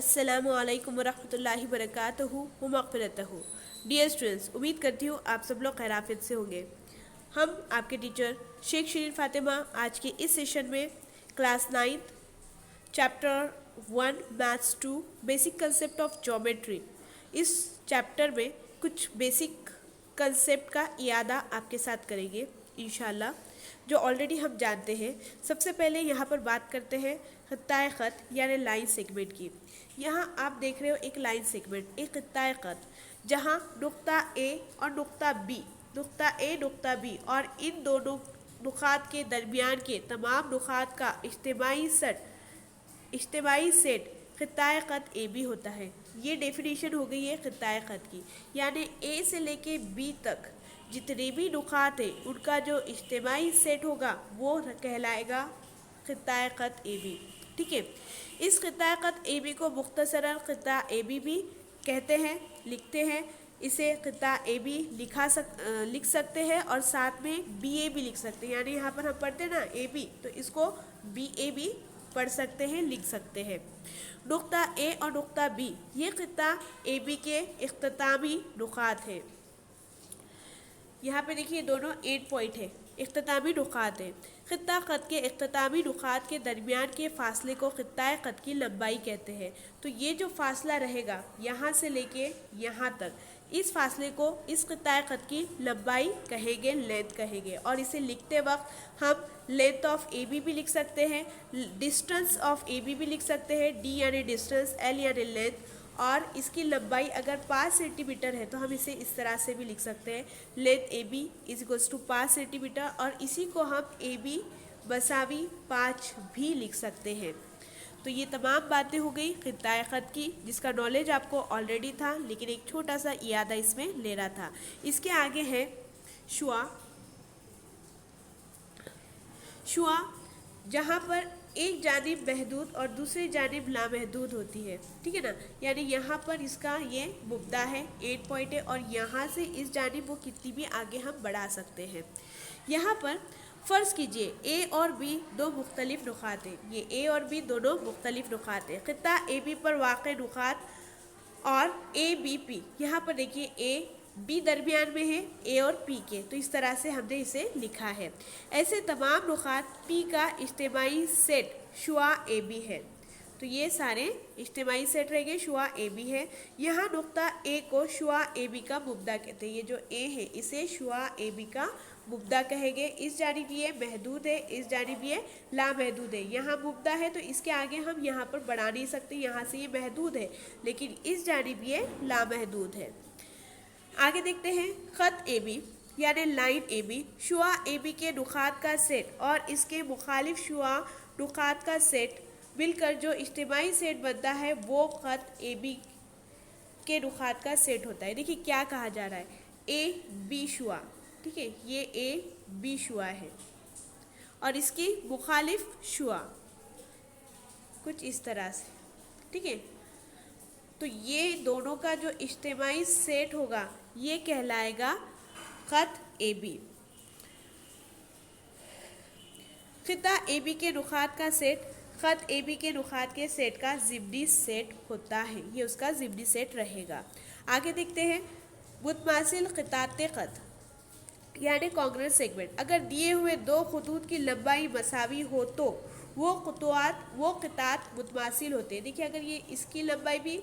अस्सलामु अलैकुम वरहमतुल्लाहि वबरकातुहू व मग़फ़िरतहू। डियर स्टूडेंट्स, उम्मीद करती हूँ आप सब लोग खैराफियत से होंगे। हम आपके टीचर शेख शिरीन फ़ातिमा आज के इस सेशन में class 9 chapter 1 maths 2 basic concept of geometry, इस चैप्टर में कुछ बेसिक कंसेप्ट का इयादा आपके साथ करेंगे इंशाल्लाह, जो ऑलरेडी हम जानते हैं। सबसे पहले यहाँ पर बात करते हैं खत्ताए ख़त यानी लाइन सेगमेंट की। यहाँ आप देख रहे हो एक लाइन सेगमेंट, एक खत्ताए ख़त, जहाँ नुक्ता ए और नुक्ता बी और इन दोनों नुक़ात के दरमियान के तमाम नुक़ात का इज्तिमाई सेट खत्ताए ख़त ए बी होता है। ये डेफिनेशन हो गई है खत्ताए ख़त की, यानी ए से लेके बी तक जितने भी नुक़ात हैं उनका जो इज्तिमाई सेट होगा वो कहलाएगा खत्ताए ख़त ए बी। ठीक है, इस खत्ताए ख़त ए बी को मुख्तसरन खत्ता ए बी भी कहते हैं, लिखते हैं। इसे खत्ता ए बी लिख सकते हैं और साथ में बी ए भी लिख सकते हैं, यानी यहाँ पर हम पढ़ते हैं ना ए बी, तो इसको बी ए भी पढ़ सकते हैं, लिख सकते हैं। नुक्ता ए और नुक्ता बी ये खत्ता ए बी के इख्तितामी नुक़ात हैं। यहाँ पे देखिए दोनों 8 पॉइंट है, इख्तितामी नुक़ात है। खत्ता ख़त के इख्तितामी नुक़ात के दरमियान के फ़ासले को खत्ताए ख़त की लंबाई कहते हैं। तो ये जो फ़ासला रहेगा यहाँ से लेके यहाँ तक, इस फ़ासले को इस खत्ताए ख़त की लंबाई कहेंगे, लेंथ कहेंगे। और इसे लिखते वक्त हम लेंथ ऑफ ए बी भी लिख सकते हैं, डिस्टेंस ऑफ ए बी भी लिख सकते हैं, डी यानी डिस्टेंस, एल यानी लेंथ, और इसकी लंबाई अगर 5 सेंटीमीटर है तो हम इसे इस तरह से भी लिख सकते हैं, length A B is equals to 5 centimetre, और इसी को हम ए बी बसावी 5 भी लिख सकते हैं। तो ये तमाम बातें हो गई खत्ताए ख़त की, जिसका नॉलेज आपको ऑलरेडी था, लेकिन एक छोटा सा इयादा इसमें ले रहा था। इसके आगे है शुआ, जहाँ पर एक जानिब महदूद और दूसरी जानिब लामहदूद होती है। ठीक है ना, यानी यहाँ पर इसका ये मुब्दा है, 8 पॉइंट है, और यहाँ से इस जानिब वो कितनी भी आगे हम बढ़ा सकते हैं। यहाँ पर फ़र्ज़ कीजिए ए और बी दो मुख्तलिफ नुक़ात हैं, ये ए और बी दोनों मुख्तलिफ नुक़ात हैं। खत्ता ए बी पर वाक़े नुक़ात और ए बी पी, यहाँ पर देखिए ए बी दरमियान में है ए और पी के, तो इस तरह से हमने इसे लिखा है। ऐसे तमाम नुक़ात पी का इज्तिमाई सेट शुआ ए बी है, तो ये सारे इज्तिमाई सेट रहेंगे, शुआ ए बी है। यहाँ नुक्ता ए को शुआ ए बी का मुब्दा कहते हैं, ये जो ए है इसे शुआ ए बी का मुब्दा कहेंगे। इस जानिब ये महदूद है, इस जानिब ये लामहदूद है। यहाँ मुब्दा है तो इसके आगे हम यहाँ पर बढ़ा नहीं सकते, यहाँ से ये महदूद है, लेकिन इस जानिब ये लामहदूद है। आगे देखते हैं ख़त ए बी यानी लाइन ए बी, शुआ ए बी के नुक़ात का सेट और इसके मुखालिफ शुआ नुक़ात का सेट मिलकर जो इज्तिमाई सेट बनता है वो ख़त ए बी के नुक़ात का सेट होता है। देखिए क्या कहा जा रहा है, ए बी शुआ, ठीक है, ये ए बी शुआ है और इसकी मुखालिफ शुआ कुछ इस तरह से। ठीक है, तो ये दोनों का जो इज्तिमाई सेट होगा ये कहलाएगा ख़त ए बी। खत्ता ए बी के नुक़ात का सेट ख़त ए बी के नुक़ात के सेट का ज़िमनी सेट होता है, ये उसका ज़िमनी सेट रहेगा। आगे देखते हैं मुतमासिल क़िताते ख़त यानी कॉन्ग्रेस सेगमेंट। अगर दिए हुए दो खतूत की लंबाई मसावी हो तो वो क़ितात मुतमासिल होते हैं। देखिए अगर ये इसकी लंबाई भी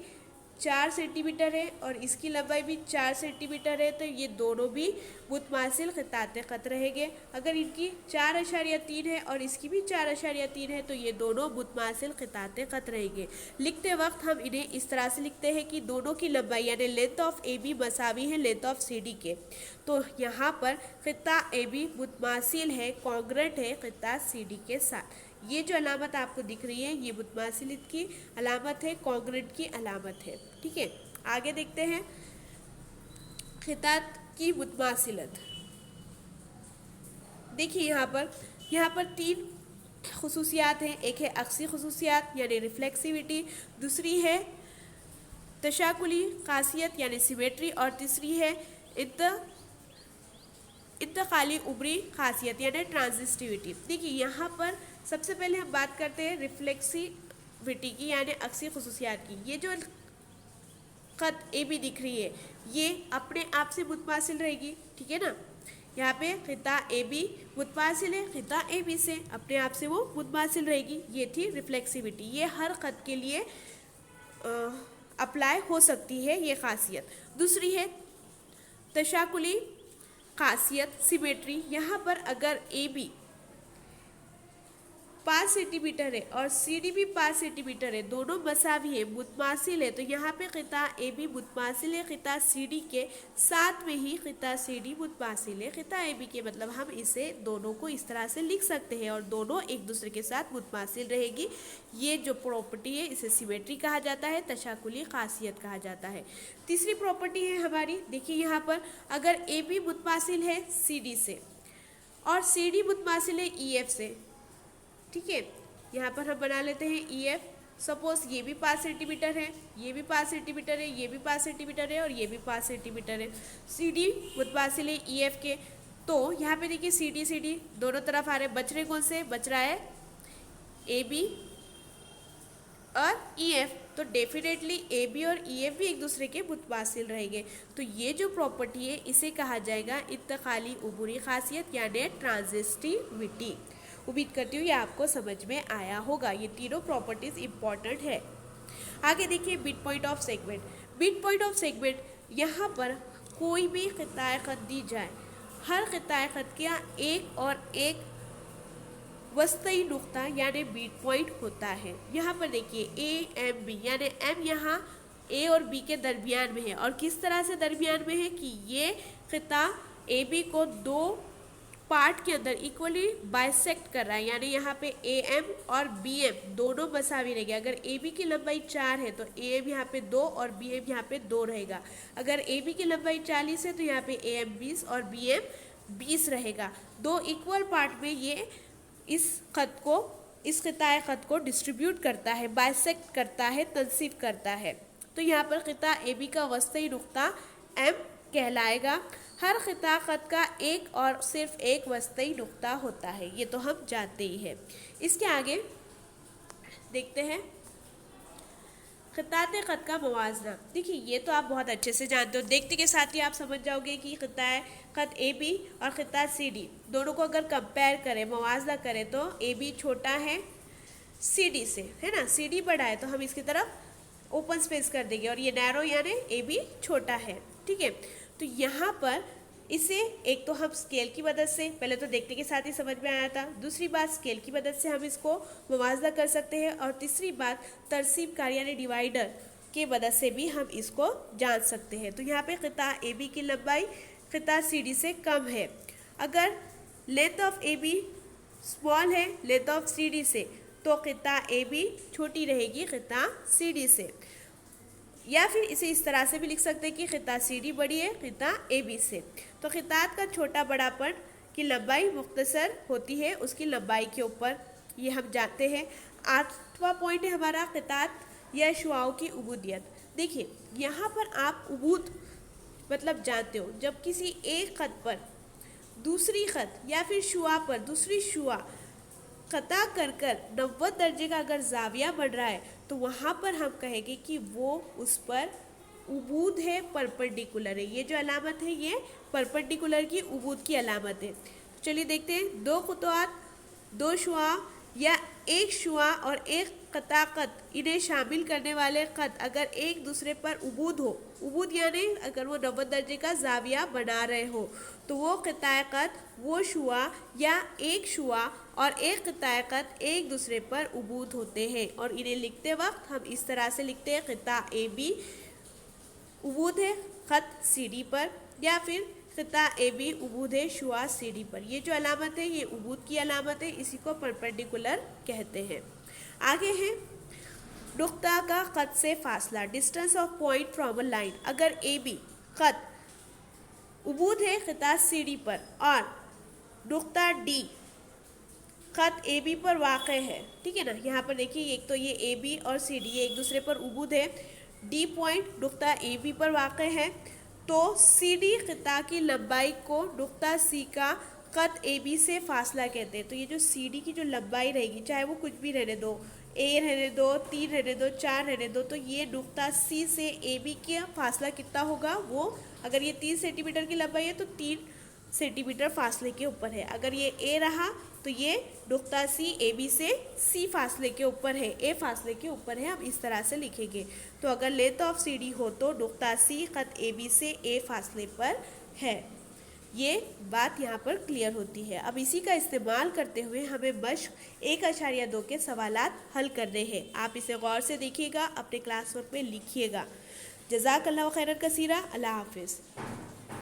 4 सेंटीमीटर है और इसकी लंबाई भी 4 सेंटीमीटर है तो ये दोनों भी मुतमासिल क़िताते ख़त रहेंगे। अगर इनकी 4.3 है और इसकी भी 4.3 है तो ये दोनों मुतमासिल क़िताते ख़त रहेंगे। लिखते वक्त हम इन्हें इस तरह से लिखते हैं कि दोनों की लंबाई यानी लेंथ ऑफ ए बी मसावी है लेंथ ऑफ सी डी के। तो यहाँ पर ख़ित्ता ए बी मुतमासिल है, कॉन्ग्रेंट है ख़ित्ता सी डी के साथ। ये जो अलामत आपको दिख रही है ये मुतमासिलत की अलामत है, कॉन्ग्रेंट की अलामत है। ठीक है, आगे देखते हैं खितात की मुतमासिलत। देखिए यहाँ पर 3 खुसूसियात हैं, एक है अक्सी खुसूसियात यानी रिफ्लेक्सिविटी, दूसरी है तशाकुली खासियत यानी सिमेट्री, और तीसरी है इंतकाली उबरी खासियत यानी ट्रांजिस्टिविटी। देखिए यहाँ पर सबसे पहले हम बात करते हैं ट्रांजिस्टिविटी की यानी अक्सी खसूसियात की। ये जो खत ए बी दिख रही है ये अपने आप से मुतमासिल रहेगी, ठीक है ना। यहाँ पे खिता ए बी मुतमासिल है खिता ए बी से, अपने आप से वो मुतमासिल रहेगी। ये थी रिफ्लेक्सिविटी, ये हर खत के लिए अप्लाई हो सकती है ये खासियत। दूसरी है तशाकुली खासियत सिमेट्री। यहाँ पर अगर ए बी 5 सेंटीमीटर है और सी डी भी 5 सेंटीमीटर है, दोनों मसावी है मुतमासिल है, तो यहाँ पे खिता ए बी मुतमासिल है खिता सी डी के, साथ में ही खिता सी डी मुतमासिल है खिता ए बी के। मतलब हम इसे दोनों को इस तरह से लिख सकते हैं और दोनों एक दूसरे के साथ मुतमासिल रहेगी। ये जो प्रॉपर्टी है इसे सिमेट्री कहा जाता है, तशाकुली खासियत कहा जाता है। तीसरी प्रॉपर्टी है हमारी, देखिए यहाँ पर अगर ए बी मुतमासिल है सी डी से और सी डी मुतमासिल है ई एफ से, ठीक है। यहाँ पर हम बना लेते हैं ई एफ। सपोज ये भी 5 सेंटीमीटर है, ये भी 5 सेंटीमीटर है, ये भी 5 सेंटीमीटर है और ये भी 5 सेंटीमीटर है। सी डी मुतमासिल है ई एफ के, तो यहाँ पे देखिए सी डी दोनों तरफ आ रहे हैं। बच रहे कौन से? बच रहा है ए बी और ई एफ, तो डेफिनेटली ए बी और ई एफ भी एक दूसरे के मुतमासिल रहेंगे। तो ये जो प्रॉपर्टी है इसे कहा जाएगा इंतकाली उबूरी खासियत यानी ट्रांजिस्टिविटी। उम्मीद करती हूँ ये आपको समझ में आया होगा। ये तीनों प्रॉपर्टीज इंपॉर्टेंट है। आगे देखिए mid point of segment. Mid point of segment, यहाँ पर कोई भी खिताए खत दी जाए, हर खिताए खत का एक और एक वस्ती नुक्ता यानी मिड पॉइंट होता है। यहाँ पर देखिए ए एम बी यानी एम यहाँ ए और बी के दरमियान में है, और किस तरह से दरमियान में है कि ये खिता ए बी को दो पार्ट के अंदर इक्वली बाइसेक्ट कर रहा है, यानी यहाँ पे ए एम और बी एम दोनों मसावी रहेंगे। अगर ए बी की लंबाई 4 है तो ए एम यहाँ पे 2 और बी एम यहाँ पे 2 रहेगा। अगर ए बी की लंबाई 40 है तो यहाँ पे ए एम 20 और बी एम 20 रहेगा। दो इक्वल पार्ट में ये इस खिताए खत को डिस्ट्रीब्यूट करता है, बाइसेक्ट करता है, तनसीब करता है। तो यहाँ पर खिता ए बी का वस्ती नुक्ता एम कहलाएगा। हर खिता खत का एक और सिर्फ एक वस्ती नुक्ता होता है, ये तो हम जानते ही हैं। इसके आगे देखते हैं खिताते खत का मुवाजना। देखिए ये तो आप बहुत अच्छे से जानते हो, देखते के साथ ही आप समझ जाओगे कि खिताए खत ए बी और खिता सी डी दोनों को अगर कंपेयर करें, मुवाजना करें, तो ए बी छोटा है सी डी से, है ना। सी डी बड़ा है तो हम इसकी तरफ ओपन स्पेस कर देंगे, और ये नैरो यानी ए बी छोटा है, ठीक है। तो यहाँ पर इसे एक तो हम स्केल की मदद से, पहले तो देखने के साथ ही समझ में आया था, दूसरी बात स्केल की मदद से हम इसको मुवाजना कर सकते हैं, और तीसरी बात तरसीबकार यानी डिवाइडर के मदद से भी हम इसको जान सकते हैं। तो यहाँ पे खिता ए बी की लंबाई खिता सी डी से कम है। अगर length of A B small है लेंथ ऑफ सी डी से, तो खिता ए बी छोटी रहेगी खिता सी डी से। या फिर इसे इस तरह से भी लिख सकते हैं कि खिता सी डी बड़ी है खिता ए बी से। तो खितात का छोटा बड़ापन की लंबाई मुख्तसर होती है उसकी लंबाई के ऊपर, ये हम जानते हैं। 8वां पॉइंट है हमारा खितात या शुआओं की उबूदियत। देखिए यहाँ पर आप उबूद मतलब जानते हो, जब किसी एक खत पर दूसरी खत या फिर शुआ पर दूसरी शुआ खता कर 90 दर्जे का अगर जाविया बढ़ रहा है, तो वहाँ पर हम कहेंगे कि वो उस पर उबूद है, परपेंडिकुलर है। ये जो अलामत है ये परपेंडिकुलर की उबूद की अलामत है। तो चलिए देखते हैं, दो खुतवात, दो शुआ या एक शुआ और एक खताकत, इन्हें शामिल करने वाले खत अगर एक दूसरे पर उबूद हो, उबूद यानी अगर वो 90 दर्जे का जाविया बना रहे हो, तो वो खताकत, वो शुआ या एक शुआ और एक खताकत एक दूसरे पर उबूद होते हैं। और इन्हें लिखते वक्त हम इस तरह से लिखते हैं, खिता ए बी उबूद है खत सी डी पर, या फिर खिता ए बी उबूद है शुआ सी डी पर। ये जो अलामत है ये उबूद की अलामत है, इसी को परपेंडिकुलर कहते हैं। आगे है नुक्ता का खत से फासला, distance of point from a line. अगर ए बी खत उबूद है खिता सी डी पर और नुक्ता डी खत ए बी पर वाक़ है, ठीक है ना। यहाँ पर देखिए एक तो ये ए बी और सी डी एक दूसरे पर उबूद है, डी पॉइंट नुक्ता ए बी पर वाक़ है, तो सी डी खिता की लंबाई को नुक्ता सी का खत ए बी से फासला कहते हैं। तो ये जो सी डी की जो लंबाई रहेगी, चाहे वो कुछ भी रहने दो, ए रहने दो, 3 रहने दो, 4 रहने दो, तो ये नुक्ता सी से ए बी का फासला कितना होगा, वो अगर ये 3 सेंटीमीटर की लंबाई है तो 3 सेंटीमीटर फासले के ऊपर है। अगर ये ए रहा तो ये नुक्ता सी ए बी से सी फासले के ऊपर है, ए फासले के ऊपर है, हम इस तरह से लिखेंगे। तो अगर लेंथ ऑफ सी डी हो तो नुक्ता सी खत ए बी से ए फासले पर है। ये बात यहाँ पर क्लियर होती है। अब इसी का इस्तेमाल करते हुए हमें मश्क 1.2 के सवालात हल करने हैं। आप इसे गौर से देखिएगा, अपने क्लास वर्क में लिखिएगा। जज़ाकल्लाहु खैरन कसीरा। अल्लाह हाफिज़।